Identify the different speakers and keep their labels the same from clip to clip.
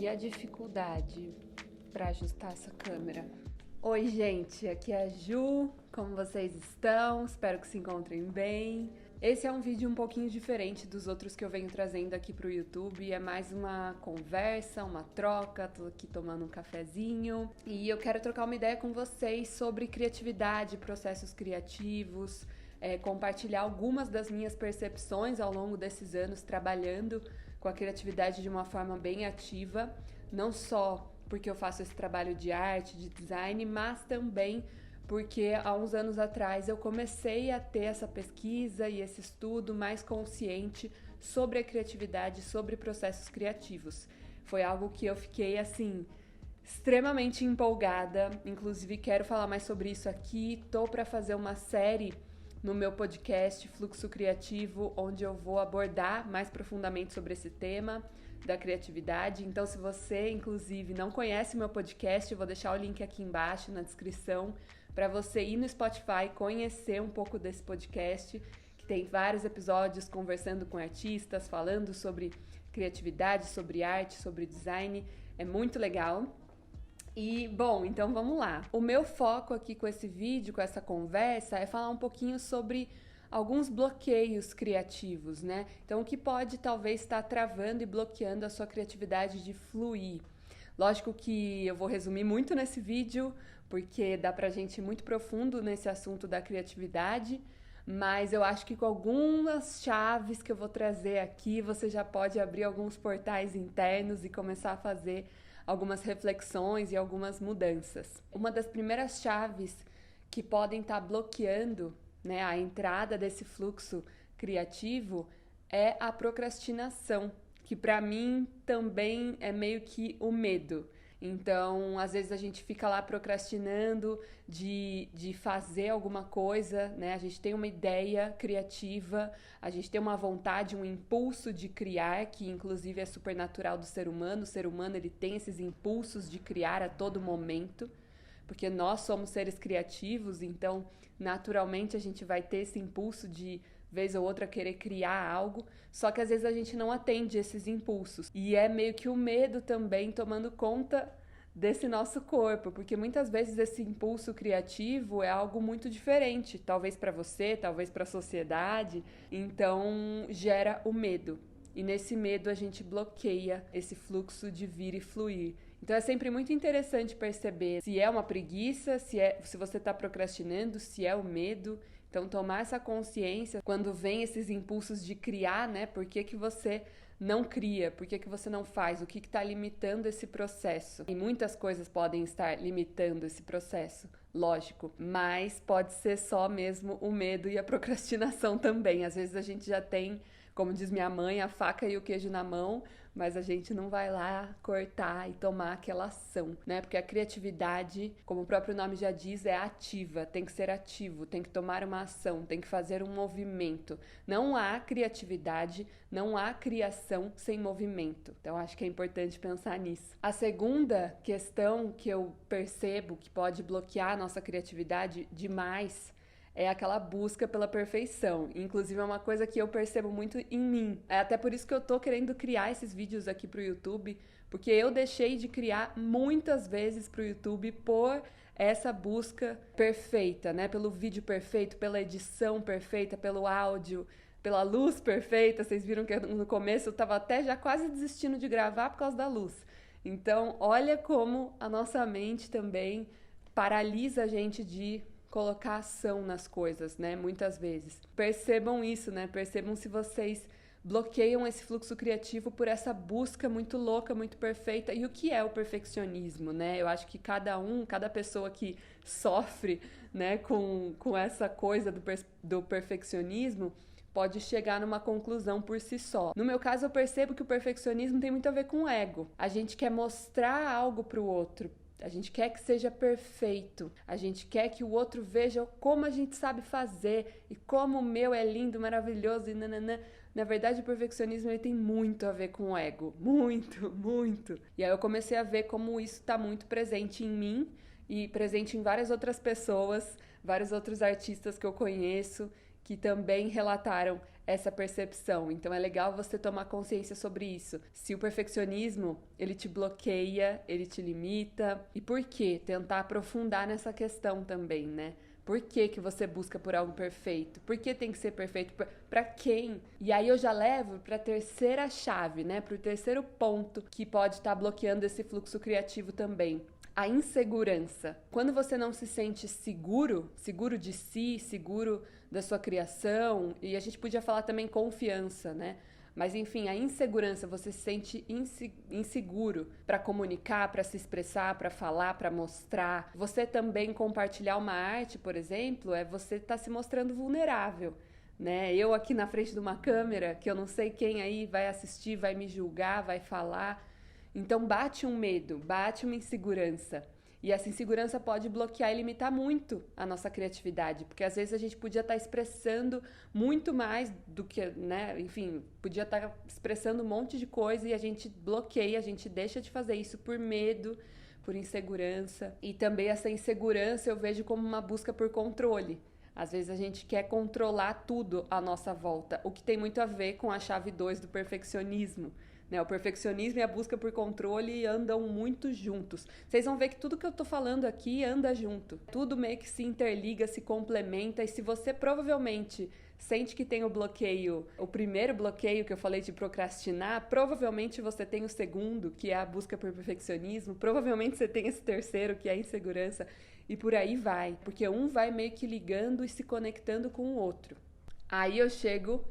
Speaker 1: E a dificuldade para ajustar essa câmera? Oi, gente, aqui é a Ju, como vocês estão? Espero que se encontrem bem. Esse é um vídeo um pouquinho diferente dos outros que eu venho trazendo aqui pro YouTube, é mais uma conversa, uma troca, tô aqui tomando um cafezinho e eu quero trocar uma ideia com vocês sobre criatividade, processos criativos, compartilhar algumas das minhas percepções ao longo desses anos trabalhando com a criatividade de uma forma bem ativa, não só porque eu faço esse trabalho de arte, de design, mas também porque há uns anos atrás eu comecei a ter essa pesquisa e esse estudo mais consciente sobre a criatividade, sobre processos criativos. Foi algo que eu fiquei, assim, extremamente empolgada, inclusive quero falar mais sobre isso aqui, tô para fazer uma série no meu podcast Fluxo Criativo, onde eu vou abordar mais profundamente sobre esse tema da criatividade. Então, se você, inclusive, não conhece meu podcast, eu vou deixar o link aqui embaixo na descrição para você ir no Spotify conhecer um pouco desse podcast, que tem vários episódios conversando com artistas, falando sobre criatividade, sobre arte, sobre design. É muito legal. E, bom, então vamos lá. O meu foco aqui com esse vídeo, com essa conversa, é falar um pouquinho sobre alguns bloqueios criativos, né? Então, o que pode talvez estar travando e bloqueando a sua criatividade de fluir. Lógico que eu vou resumir muito nesse vídeo, porque dá pra gente ir muito profundo nesse assunto da criatividade, mas eu acho que com algumas chaves que eu vou trazer aqui, você já pode abrir alguns portais internos e começar a fazer algumas reflexões e algumas mudanças. Uma das primeiras chaves que podem estar bloqueando, né, a entrada desse fluxo criativo é a procrastinação, que para mim também é meio que o medo. Então, às vezes a gente fica lá procrastinando de fazer alguma coisa, né? A gente tem uma ideia criativa, a gente tem uma vontade, um impulso de criar, que inclusive é super natural do ser humano. O ser humano, ele tem esses impulsos de criar a todo momento, porque nós somos seres criativos, então naturalmente a gente vai ter esse impulso de vez ou outra querer criar algo, só que às vezes a gente não atende esses impulsos. E é meio que o medo também tomando conta desse nosso corpo, porque muitas vezes esse impulso criativo é algo muito diferente, talvez para você, talvez para a sociedade, então gera o medo. E nesse medo a gente bloqueia esse fluxo de vir e fluir. Então é sempre muito interessante perceber se é uma preguiça, se você está procrastinando, se é o medo. Então tomar essa consciência quando vem esses impulsos de criar, né? Por que você não cria? Por que você não faz? O que está limitando esse processo? E muitas coisas podem estar limitando esse processo, lógico, mas pode ser só mesmo o medo e a procrastinação também. Às vezes a gente já tem, como diz minha mãe, a faca e o queijo na mão, mas a gente não vai lá cortar e tomar aquela ação, né? Porque a criatividade, como o próprio nome já diz, é ativa, tem que ser ativo, tem que tomar uma ação, tem que fazer um movimento. Não há criatividade, não há criação sem movimento. Então, acho que é importante pensar nisso. A segunda questão que eu percebo que pode bloquear a nossa criatividade demais é aquela busca pela perfeição. Inclusive, é uma coisa que eu percebo muito em mim. É até por isso que eu tô querendo criar esses vídeos aqui pro YouTube, porque eu deixei de criar muitas vezes pro YouTube por essa busca perfeita, né? Pelo vídeo perfeito, pela edição perfeita, pelo áudio, pela luz perfeita. Vocês viram que no começo eu tava até já quase desistindo de gravar por causa da luz. Então, olha como a nossa mente também paralisa a gente de colocar ação nas coisas, né? Muitas vezes. Percebam isso, né? Percebam se vocês bloqueiam esse fluxo criativo por essa busca muito louca, muito perfeita. E o que é o perfeccionismo, né? Eu acho que cada pessoa que sofre, né, com essa coisa do perfeccionismo pode chegar numa conclusão por si só. No meu caso, eu percebo que o perfeccionismo tem muito a ver com o ego. A gente quer mostrar algo para o outro. A gente quer que seja perfeito, a gente quer que o outro veja como a gente sabe fazer e como o meu é lindo, maravilhoso e nananã. Na verdade, o perfeccionismo ele tem muito a ver com o ego, muito, muito. E aí eu comecei a ver como isso está muito presente em mim e presente em várias outras pessoas, vários outros artistas que eu conheço, que também relataram essa percepção. Então é legal você tomar consciência sobre isso. Se o perfeccionismo, ele te bloqueia, ele te limita, e por quê? Tentar aprofundar nessa questão também, né? Por que que você busca por algo perfeito? Por que tem que ser perfeito? Para quem? E aí eu já levo para a terceira chave, né? Para o terceiro ponto que pode estar bloqueando esse fluxo criativo também. A insegurança. Quando você não se sente seguro, seguro de si, seguro da sua criação, e a gente podia falar também confiança, né? Mas enfim, a insegurança, você se sente inseguro para comunicar, para se expressar, para falar, para mostrar. Você também compartilhar uma arte, por exemplo, é você estar se mostrando vulnerável, né? Eu aqui na frente de uma câmera, que eu não sei quem aí vai assistir, vai me julgar, vai falar. Então bate um medo, bate uma insegurança. E essa insegurança pode bloquear e limitar muito a nossa criatividade, porque às vezes a gente podia estar expressando muito mais do que, né? Enfim, podia estar expressando um monte de coisa e a gente bloqueia, a gente deixa de fazer isso por medo, por insegurança. E também essa insegurança eu vejo como uma busca por controle. Às vezes a gente quer controlar tudo à nossa volta, o que tem muito a ver com a chave 2 do perfeccionismo. O perfeccionismo e a busca por controle andam muito juntos. Vocês vão ver que tudo que eu tô falando aqui anda junto. Tudo meio que se interliga, se complementa. E se você provavelmente sente que tem o bloqueio, o primeiro bloqueio que eu falei de procrastinar, provavelmente você tem o segundo, que é a busca por perfeccionismo. Provavelmente você tem esse terceiro, que é a insegurança. E por aí vai. Porque um vai meio que ligando e se conectando com o outro. Aí eu chego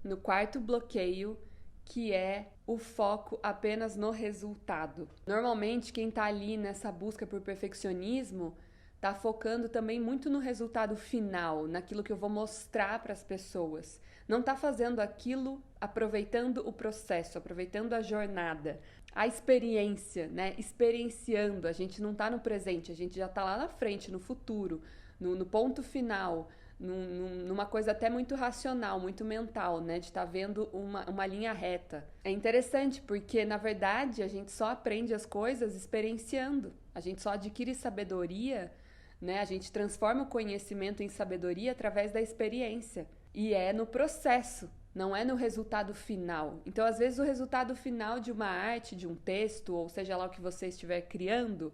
Speaker 1: no quarto bloqueio, que é o foco apenas no resultado. Normalmente, quem tá ali nessa busca por perfeccionismo tá focando também muito no resultado final, naquilo que eu vou mostrar para as pessoas. Não tá fazendo aquilo aproveitando o processo, aproveitando a jornada, a experiência, né? Experienciando. A gente não tá no presente, a gente já tá lá na frente, no futuro, no ponto final. Numa coisa até muito racional, muito mental, né? De estar vendo uma linha reta. É interessante porque, na verdade, a gente só aprende as coisas experienciando. A gente só adquire sabedoria, né? A gente transforma o conhecimento em sabedoria através da experiência. E é no processo, não é no resultado final. Então, às vezes, o resultado final de uma arte, de um texto, ou seja lá o que você estiver criando,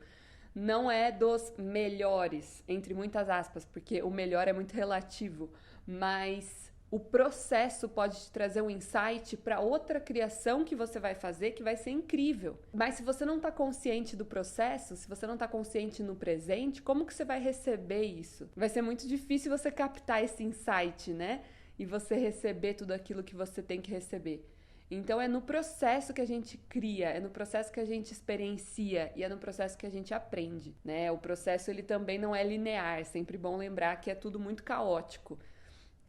Speaker 1: não é dos melhores, entre muitas aspas, porque o melhor é muito relativo, mas o processo pode te trazer um insight para outra criação que você vai fazer que vai ser incrível. Mas se você não está consciente do processo, se você não está consciente no presente, como que você vai receber isso? Vai ser muito difícil você captar esse insight, né? E você receber tudo aquilo que você tem que receber. Então é no processo que a gente cria, é no processo que a gente experiencia e é no processo que a gente aprende, né? O processo ele também não é linear, é sempre bom lembrar que é tudo muito caótico.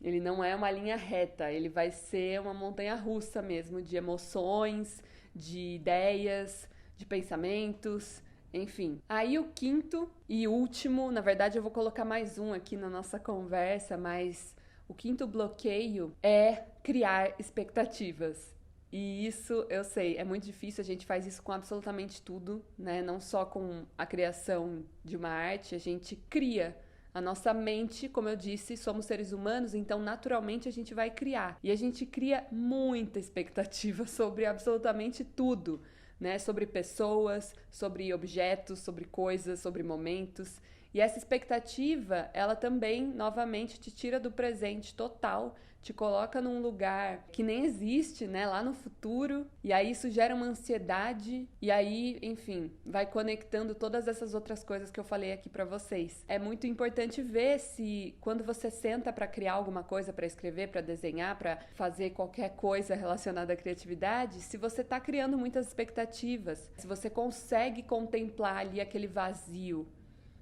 Speaker 1: Ele não é uma linha reta, ele vai ser uma montanha-russa mesmo de emoções, de ideias, de pensamentos, enfim. Aí o quinto e último, na verdade eu vou colocar mais um aqui na nossa conversa, mas o quinto bloqueio é criar expectativas. E isso, eu sei, é muito difícil, a gente faz isso com absolutamente tudo, né? Não só com a criação de uma arte, a gente cria. A nossa mente, como eu disse, somos seres humanos, então naturalmente a gente vai criar. E a gente cria muita expectativa sobre absolutamente tudo, né? Sobre pessoas, sobre objetos, sobre coisas, sobre momentos. E essa expectativa, ela também, novamente, te tira do presente total, te coloca num lugar que nem existe, né, lá no futuro, e aí isso gera uma ansiedade, e aí, enfim, vai conectando todas essas outras coisas que eu falei aqui pra vocês. É muito importante ver se, quando você senta pra criar alguma coisa, pra escrever, pra desenhar, pra fazer qualquer coisa relacionada à criatividade, se você tá criando muitas expectativas, se você consegue contemplar ali aquele vazio,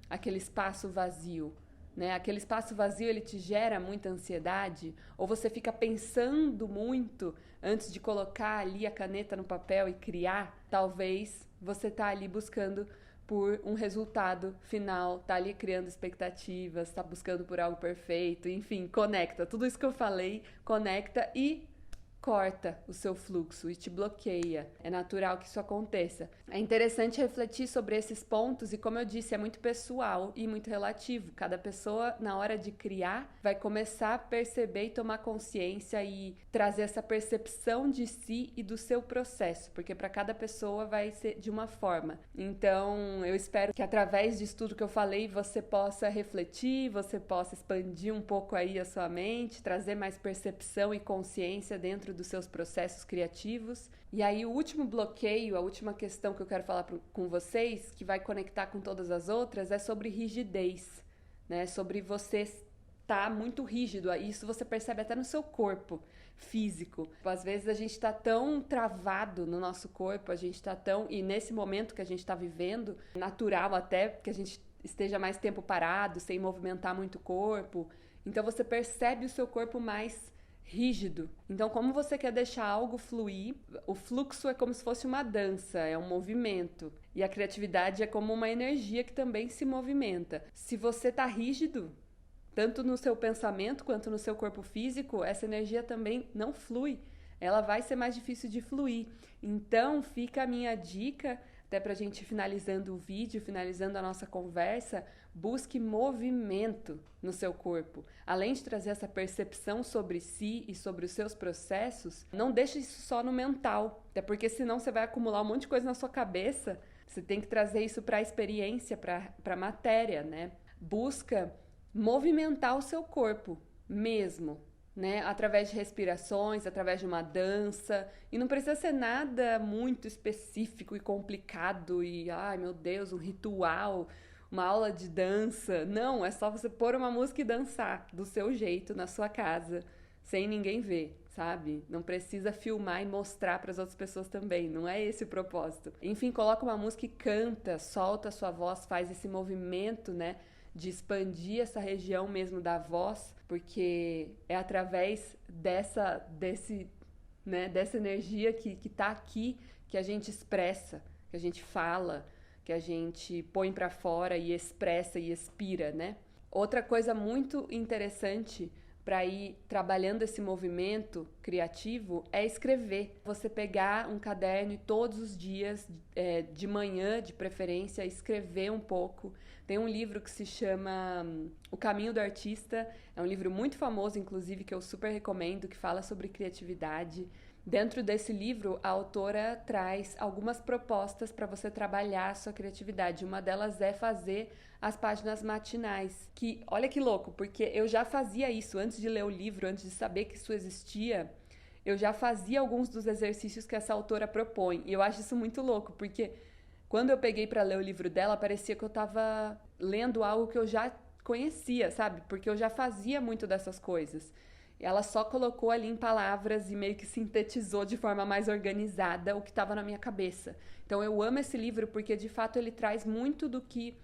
Speaker 1: aquele espaço vazio, né? Aquele espaço vazio, ele te gera muita ansiedade, ou você fica pensando muito antes de colocar ali a caneta no papel e criar. Talvez você tá ali buscando por um resultado final, tá ali criando expectativas, tá buscando por algo perfeito, enfim, conecta. Tudo isso que eu falei, conecta e corta o seu fluxo e te bloqueia. É natural que isso aconteça. É interessante refletir sobre esses pontos e, como eu disse, é muito pessoal e muito relativo. Cada pessoa, na hora de criar, vai começar a perceber e tomar consciência e trazer essa percepção de si e do seu processo, porque para cada pessoa vai ser de uma forma. Então, eu espero que através disso tudo que eu falei, você possa refletir, você possa expandir um pouco aí a sua mente, trazer mais percepção e consciência dentro dos seus processos criativos. E aí o último bloqueio, a última questão que eu quero falar com vocês, que vai conectar com todas as outras, é sobre rigidez, né? Sobre você estar muito rígido. Isso você percebe até no seu corpo físico. Às vezes a gente está tão travado no nosso corpo, a gente está tão... E nesse momento que a gente está vivendo, natural até que a gente esteja mais tempo parado, sem movimentar muito o corpo. Então você percebe o seu corpo mais rígido. Então, como você quer deixar algo fluir, o fluxo é como se fosse uma dança, é um movimento. E a criatividade é como uma energia que também se movimenta. Se você tá rígido, tanto no seu pensamento quanto no seu corpo físico, essa energia também não flui. Ela vai ser mais difícil de fluir. Então, fica a minha dica, até pra gente finalizando o vídeo, finalizando a nossa conversa, busque movimento no seu corpo. Além de trazer essa percepção sobre si e sobre os seus processos, não deixe isso só no mental, até porque senão você vai acumular um monte de coisa na sua cabeça. Você tem que trazer isso para a experiência, para a matéria, né? Busca movimentar o seu corpo mesmo, né? Através de respirações, através de uma dança. E não precisa ser nada muito específico e complicado e, ai meu Deus, um ritual, uma aula de dança. Não, é só você pôr uma música e dançar do seu jeito, na sua casa, sem ninguém ver, sabe? Não precisa filmar e mostrar para as outras pessoas também, não é esse o propósito. Enfim, coloca uma música e canta, solta a sua voz, faz esse movimento, né? De expandir essa região mesmo da voz, porque é através dessa energia que tá aqui que a gente expressa, que a gente fala, que a gente põe para fora e expressa e expira, né? Outra coisa muito interessante para ir trabalhando esse movimento criativo é escrever. Você pegar um caderno e todos os dias, de manhã de preferência, escrever um pouco. Tem um livro que se chama O Caminho do Artista, é um livro muito famoso, inclusive, que eu super recomendo, que fala sobre criatividade. Dentro desse livro, a autora traz algumas propostas para você trabalhar a sua criatividade. Uma delas é fazer as páginas matinais, que, olha que louco, porque eu já fazia isso antes de ler o livro, antes de saber que isso existia, eu já fazia alguns dos exercícios que essa autora propõe. E eu acho isso muito louco, porque quando eu peguei para ler o livro dela, parecia que eu estava lendo algo que eu já conhecia, sabe? Porque eu já fazia muito dessas coisas. Ela só colocou ali em palavras e meio que sintetizou de forma mais organizada o que estava na minha cabeça. Então eu amo esse livro porque de fato ele traz muito do que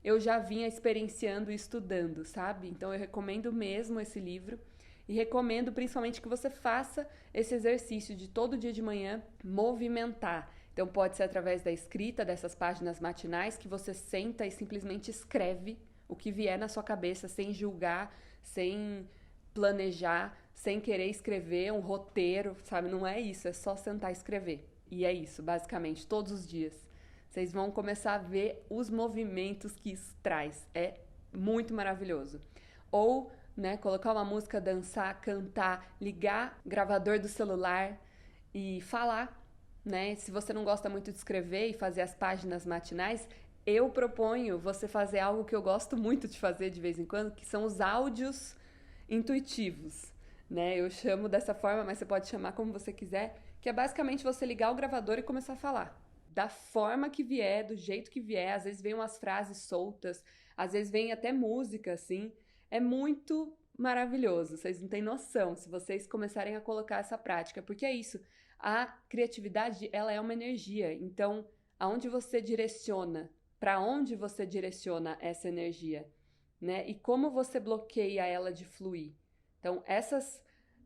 Speaker 1: eu já vinha experienciando e estudando, sabe? Então eu recomendo mesmo esse livro e recomendo principalmente que você faça esse exercício de todo dia de manhã movimentar. Então pode ser através da escrita dessas páginas matinais que você senta e simplesmente escreve o que vier na sua cabeça sem julgar, sem planejar, sem querer escrever um roteiro, sabe? Não é isso, é só sentar e escrever. E é isso, basicamente, todos os dias. Vocês vão começar a ver os movimentos que isso traz. É muito maravilhoso. Ou, né, colocar uma música, dançar, cantar, ligar o gravador do celular e falar, né? Se você não gosta muito de escrever e fazer as páginas matinais, eu proponho você fazer algo que eu gosto muito de fazer de vez em quando, que são os áudios intuitivos, né? Eu chamo dessa forma, mas você pode chamar como você quiser, que é basicamente você ligar o gravador e começar a falar. Da forma que vier, do jeito que vier, às vezes vem umas frases soltas, às vezes vem até música, assim. É muito maravilhoso, vocês não têm noção se vocês começarem a colocar essa prática, porque é isso, a criatividade, ela é uma energia, então, aonde você direciona, para onde você direciona essa energia? Né? E como você bloqueia ela de fluir. Então,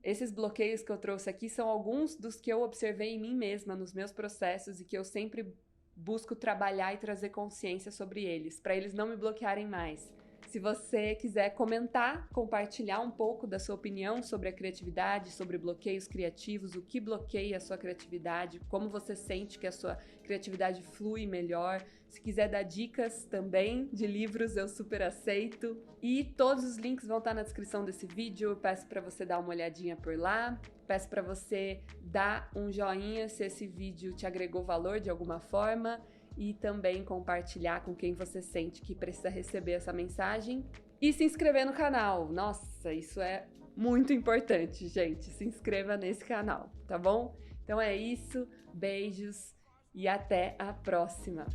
Speaker 1: esses bloqueios que eu trouxe aqui são alguns dos que eu observei em mim mesma, nos meus processos, e que eu sempre busco trabalhar e trazer consciência sobre eles, para eles não me bloquearem mais. Se você quiser comentar, compartilhar um pouco da sua opinião sobre a criatividade, sobre bloqueios criativos, o que bloqueia a sua criatividade, como você sente que a sua criatividade flui melhor. Se quiser dar dicas também de livros, eu super aceito. E todos os links vão estar na descrição desse vídeo. Eu peço para você dar uma olhadinha por lá. Peço para você dar um joinha se esse vídeo te agregou valor de alguma forma. E também compartilhar com quem você sente que precisa receber essa mensagem. E se inscrever no canal. Nossa, isso é muito importante, gente. Se inscreva nesse canal, tá bom? Então é isso. Beijos e até a próxima.